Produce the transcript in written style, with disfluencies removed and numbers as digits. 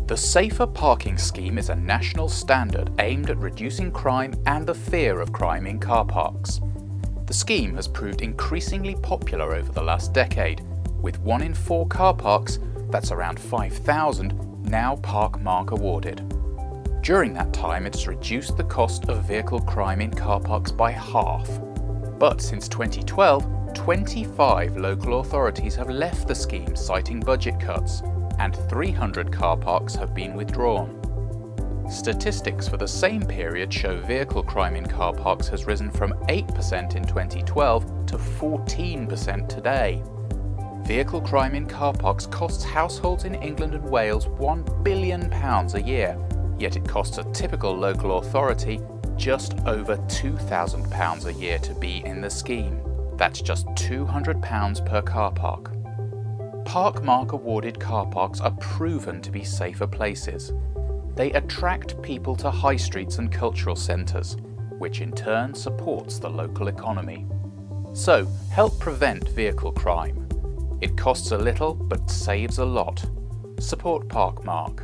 The Safer Parking Scheme is a national standard aimed at reducing crime and the fear of crime in car parks. The scheme has proved increasingly popular over the last decade, with 1 in 4 car parks, that's around 5,000, now Park Mark awarded. During that time, it has reduced the cost of vehicle crime in car parks by half. But since 2012, 25 local authorities have left the scheme citing budget cuts, and 300 car parks have been withdrawn. Statistics for the same period show vehicle crime in car parks has risen from 8% in 2012 to 14% today. Vehicle crime in car parks costs households in England and Wales £1 billion a year, yet it costs a typical local authority just over £2,000 a year to be in the scheme. That's just £200 per car park. Park Mark awarded car parks are proven to be safer places. They attract people to high streets and cultural centres, which in turn supports the local economy. So, help prevent vehicle crime. It costs a little but saves a lot. Support Park Mark.